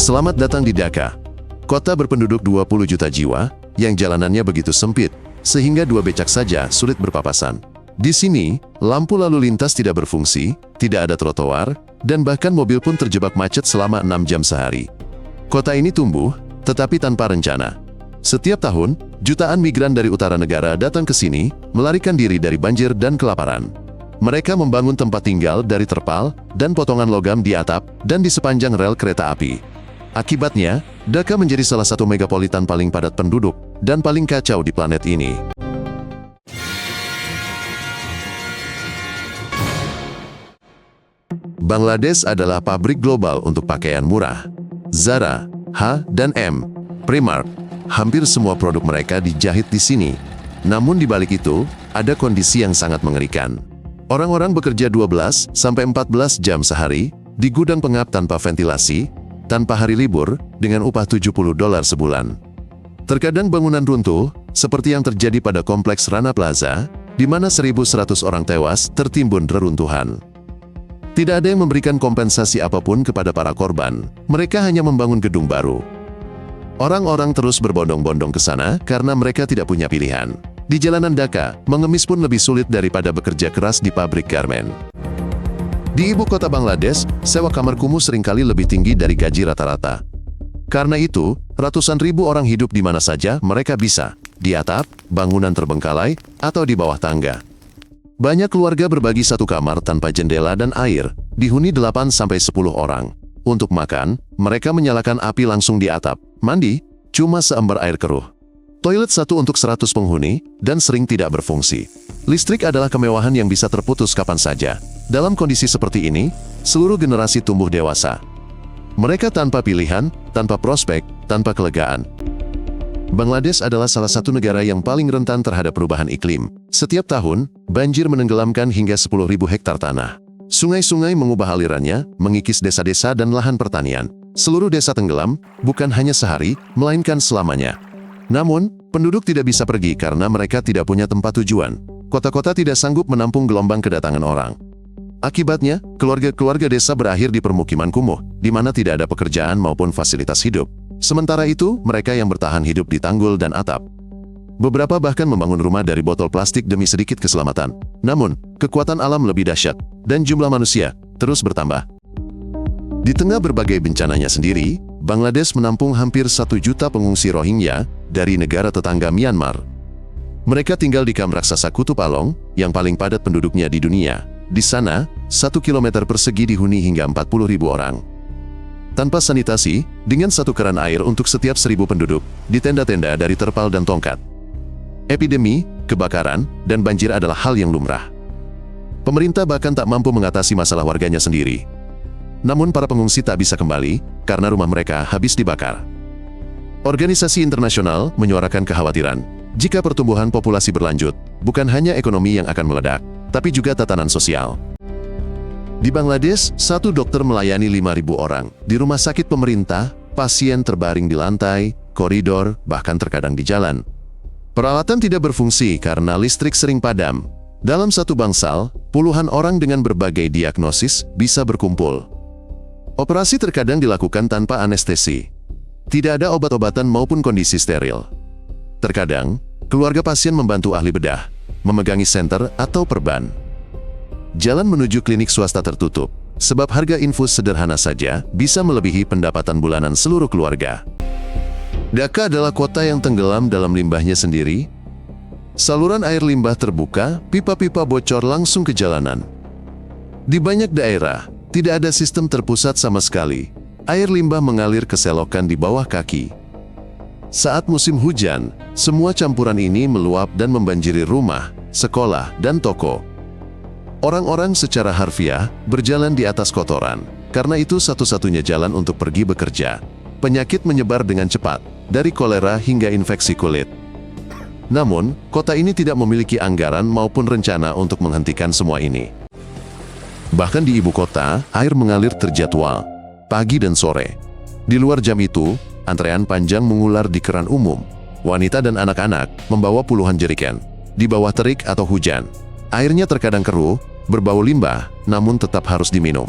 Selamat datang di Dhaka, kota berpenduduk 20 juta jiwa, yang jalanannya begitu sempit, sehingga dua becak saja sulit berpapasan. Di sini, lampu lalu lintas tidak berfungsi, tidak ada trotoar, dan bahkan mobil pun terjebak macet selama 6 jam sehari. Kota ini tumbuh, tetapi tanpa rencana. Setiap tahun, jutaan migran dari utara negara datang ke sini, melarikan diri dari banjir dan kelaparan. Mereka membangun tempat tinggal dari terpal dan potongan logam di atap dan di sepanjang rel kereta api. Akibatnya, Dhaka menjadi salah satu megapolitan paling padat penduduk dan paling kacau di planet ini. Bangladesh adalah pabrik global untuk pakaian murah. Zara, H&M, Primark, hampir semua produk mereka dijahit di sini. Namun di balik itu, ada kondisi yang sangat mengerikan. Orang-orang bekerja 12-14 jam sehari, di gudang pengap tanpa ventilasi, tanpa hari libur, dengan upah $70 sebulan. Terkadang bangunan runtuh, seperti yang terjadi pada kompleks Rana Plaza, di mana 1.100 orang tewas tertimbun reruntuhan. Tidak ada yang memberikan kompensasi apapun kepada para korban, mereka hanya membangun gedung baru. Orang-orang terus berbondong-bondong ke sana karena mereka tidak punya pilihan. Di jalanan Dhaka, mengemis pun lebih sulit daripada bekerja keras di pabrik garmen. Di ibu kota Bangladesh, sewa kamar kumuh seringkali lebih tinggi dari gaji rata-rata. Karena itu, ratusan ribu orang hidup di mana saja mereka bisa, di atap, bangunan terbengkalai, atau di bawah tangga. Banyak keluarga berbagi satu kamar tanpa jendela dan air, dihuni 8-10 orang. Untuk makan, mereka menyalakan api langsung di atap. Mandi, cuma seember air keruh. Toilet satu untuk 100 penghuni, dan sering tidak berfungsi. Listrik adalah kemewahan yang bisa terputus kapan saja. Dalam kondisi seperti ini, seluruh generasi tumbuh dewasa. Mereka tanpa pilihan, tanpa prospek, tanpa kelegaan. Bangladesh adalah salah satu negara yang paling rentan terhadap perubahan iklim. Setiap tahun, banjir menenggelamkan hingga 10.000 hektar tanah. Sungai-sungai mengubah alirannya, mengikis desa-desa dan lahan pertanian. Seluruh desa tenggelam, bukan hanya sehari, melainkan selamanya. Namun, penduduk tidak bisa pergi karena mereka tidak punya tempat tujuan. Kota-kota tidak sanggup menampung gelombang kedatangan orang. Akibatnya, keluarga-keluarga desa berakhir di permukiman kumuh, di mana tidak ada pekerjaan maupun fasilitas hidup. Sementara itu, mereka yang bertahan hidup di tanggul dan atap. Beberapa bahkan membangun rumah dari botol plastik demi sedikit keselamatan. Namun, kekuatan alam lebih dahsyat, dan jumlah manusia terus bertambah. Di tengah berbagai bencananya sendiri, Bangladesh menampung hampir 1 juta pengungsi Rohingya dari negara tetangga Myanmar. Mereka tinggal di kamp raksasa Kutub Along, yang paling padat penduduknya di dunia. Di sana, 1 kilometer persegi dihuni hingga 40.000 orang. Tanpa sanitasi, dengan satu keran air untuk setiap 1.000 penduduk, di tenda-tenda dari terpal dan tongkat. Epidemi, kebakaran, dan banjir adalah hal yang lumrah. Pemerintah bahkan tak mampu mengatasi masalah warganya sendiri. Namun para pengungsi tak bisa kembali, karena rumah mereka habis dibakar. Organisasi internasional menyuarakan kekhawatiran, jika pertumbuhan populasi berlanjut, bukan hanya ekonomi yang akan meledak, tapi juga tatanan sosial. Di Bangladesh, satu dokter melayani 5.000 orang. Di rumah sakit pemerintah, pasien terbaring di lantai, koridor, bahkan terkadang di jalan. Peralatan tidak berfungsi karena listrik sering padam. Dalam satu bangsal, puluhan orang dengan berbagai diagnosis bisa berkumpul. Operasi terkadang dilakukan tanpa anestesi. Tidak ada obat-obatan maupun kondisi steril. Terkadang, keluarga pasien membantu ahli bedah, memegangi senter atau perban. Jalan menuju klinik swasta tertutup, sebab harga infus sederhana saja bisa melebihi pendapatan bulanan seluruh keluarga. Dhaka adalah kota yang tenggelam dalam limbahnya sendiri. Saluran air limbah terbuka, pipa-pipa bocor langsung ke jalanan. Di banyak daerah, tidak ada sistem terpusat sama sekali. Air limbah mengalir ke selokan di bawah kaki. Saat musim hujan, semua campuran ini meluap dan membanjiri rumah, sekolah, dan toko. Orang-orang secara harfiah berjalan di atas kotoran, karena itu satu-satunya jalan untuk pergi bekerja. Penyakit menyebar dengan cepat, dari kolera hingga infeksi kulit. Namun, kota ini tidak memiliki anggaran maupun rencana untuk menghentikan semua ini. Bahkan di ibu kota, air mengalir terjadwal, pagi dan sore. Di luar jam itu, antrean panjang mengular di keran umum. Wanita dan anak-anak membawa puluhan jerigen. Di bawah terik atau hujan, airnya terkadang keruh, berbau limbah, namun tetap harus diminum.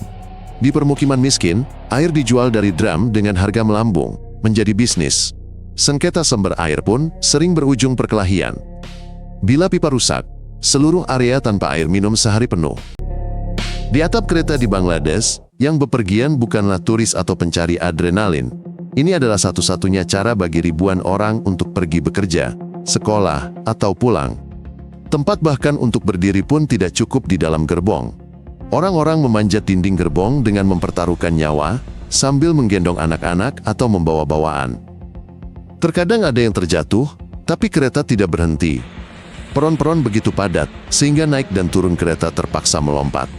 Di permukiman miskin, air dijual dari drum dengan harga melambung, menjadi bisnis. Sengketa sumber air pun sering berujung perkelahian. Bila pipa rusak, seluruh area tanpa air minum sehari penuh. Di atap kereta di Bangladesh, yang bepergian bukanlah turis atau pencari adrenalin. Ini adalah satu-satunya cara bagi ribuan orang untuk pergi bekerja, sekolah, atau pulang. Tempat bahkan untuk berdiri pun tidak cukup di dalam gerbong. Orang-orang memanjat dinding gerbong dengan mempertaruhkan nyawa, sambil menggendong anak-anak atau membawa bawaan. Terkadang ada yang terjatuh, tapi kereta tidak berhenti. Peron-peron begitu padat, sehingga naik dan turun kereta terpaksa melompat.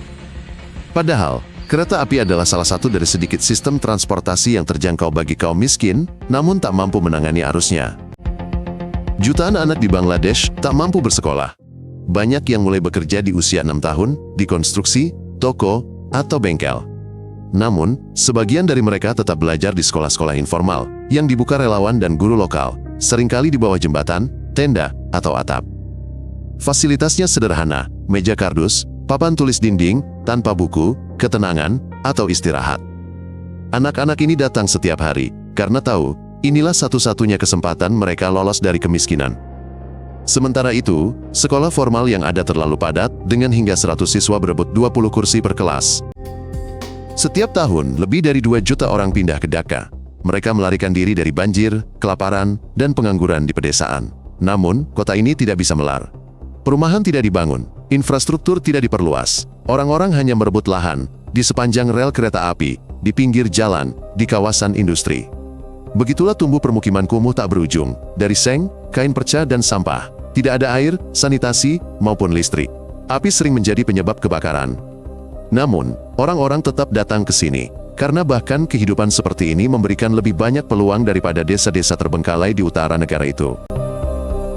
Padahal, kereta api adalah salah satu dari sedikit sistem transportasi yang terjangkau bagi kaum miskin, namun tak mampu menangani arusnya. Jutaan anak di Bangladesh tak mampu bersekolah. Banyak yang mulai bekerja di usia 6 tahun, di konstruksi, toko, atau bengkel. Namun, sebagian dari mereka tetap belajar di sekolah-sekolah informal, yang dibuka relawan dan guru lokal, seringkali di bawah jembatan, tenda, atau atap. Fasilitasnya sederhana, meja kardus, papan tulis dinding, tanpa buku, ketenangan, atau istirahat. Anak-anak ini datang setiap hari, karena tahu, inilah satu-satunya kesempatan mereka lolos dari kemiskinan. Sementara itu, sekolah formal yang ada terlalu padat, dengan hingga 100 siswa berebut 20 kursi per kelas. Setiap tahun, lebih dari 2 juta orang pindah ke Dhaka. Mereka melarikan diri dari banjir, kelaparan, dan pengangguran di pedesaan. Namun, kota ini tidak bisa melar. Perumahan tidak dibangun, infrastruktur tidak diperluas. Orang-orang hanya merebut lahan, di sepanjang rel kereta api, di pinggir jalan, di kawasan industri. Begitulah tumbuh permukiman kumuh tak berujung, dari seng, kain perca dan sampah. Tidak ada air, sanitasi, maupun listrik. Api sering menjadi penyebab kebakaran. Namun, orang-orang tetap datang ke sini, karena bahkan kehidupan seperti ini memberikan lebih banyak peluang daripada desa-desa terbengkalai di utara negara itu.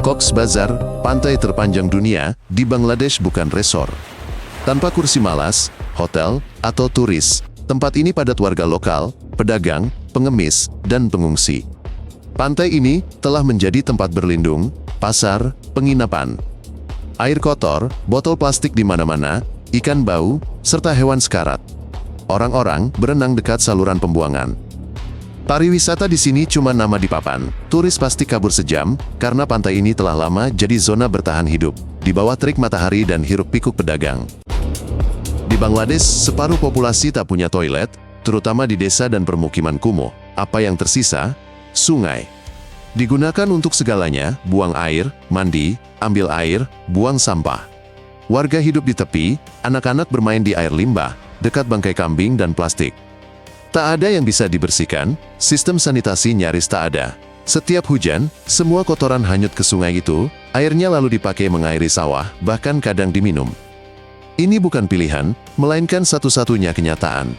Cox's Bazar, pantai terpanjang dunia, di Bangladesh bukan resort. Tanpa kursi malas, hotel, atau turis, tempat ini padat warga lokal, pedagang, pengemis, dan pengungsi. Pantai ini telah menjadi tempat berlindung, pasar, penginapan. Air kotor, botol plastik di mana-mana, ikan bau, serta hewan sekarat. Orang-orang berenang dekat saluran pembuangan. Pariwisata di sini cuma nama di papan. Turis pasti kabur sejam, karena pantai ini telah lama jadi zona bertahan hidup, di bawah terik matahari dan hiruk-pikuk pedagang. Di Bangladesh, separuh populasi tak punya toilet, terutama di desa dan permukiman kumuh. Apa yang tersisa? Sungai. Digunakan untuk segalanya, buang air, mandi, ambil air, buang sampah. Warga hidup di tepi, anak-anak bermain di air limbah, dekat bangkai kambing dan plastik. Tak ada yang bisa dibersihkan, sistem sanitasi nyaris tak ada. Setiap hujan, semua kotoran hanyut ke sungai itu, airnya lalu dipakai mengairi sawah, bahkan kadang diminum. Ini bukan pilihan, melainkan satu-satunya kenyataan.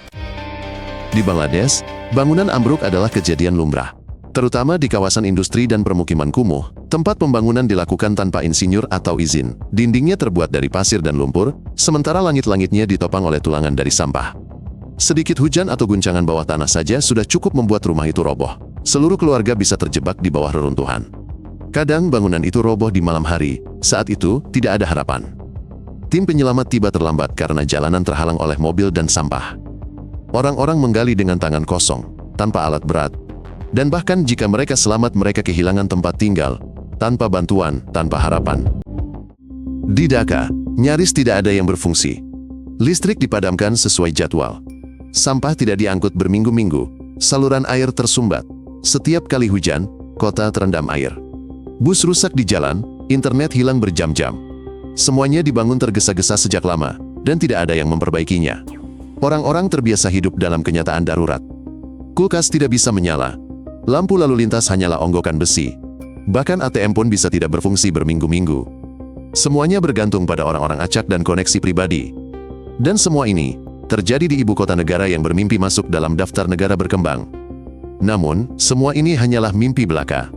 Di Bangladesh, bangunan ambruk adalah kejadian lumrah. Terutama di kawasan industri dan permukiman kumuh, tempat pembangunan dilakukan tanpa insinyur atau izin. Dindingnya terbuat dari pasir dan lumpur, sementara langit-langitnya ditopang oleh tulangan dari sampah. Sedikit hujan atau guncangan bawah tanah saja sudah cukup membuat rumah itu roboh. Seluruh keluarga bisa terjebak di bawah reruntuhan. Kadang bangunan itu roboh di malam hari, saat itu tidak ada harapan. Tim penyelamat tiba terlambat karena jalanan terhalang oleh mobil dan sampah. Orang-orang menggali dengan tangan kosong, tanpa alat berat. Dan bahkan jika mereka selamat, mereka kehilangan tempat tinggal, tanpa bantuan, tanpa harapan. Di Dhaka, nyaris tidak ada yang berfungsi. Listrik dipadamkan sesuai jadwal. Sampah tidak diangkut berminggu-minggu. Saluran air tersumbat. Setiap kali hujan, kota terendam air. Bus rusak di jalan, internet hilang berjam-jam. Semuanya dibangun tergesa-gesa sejak lama, dan tidak ada yang memperbaikinya. Orang-orang terbiasa hidup dalam kenyataan darurat. Kulkas tidak bisa menyala. Lampu lalu lintas hanyalah onggokan besi. Bahkan ATM pun bisa tidak berfungsi berminggu-minggu. Semuanya bergantung pada orang-orang acak dan koneksi pribadi. Dan semua ini terjadi di ibu kota negara yang bermimpi masuk dalam daftar negara berkembang. Namun, semua ini hanyalah mimpi belaka.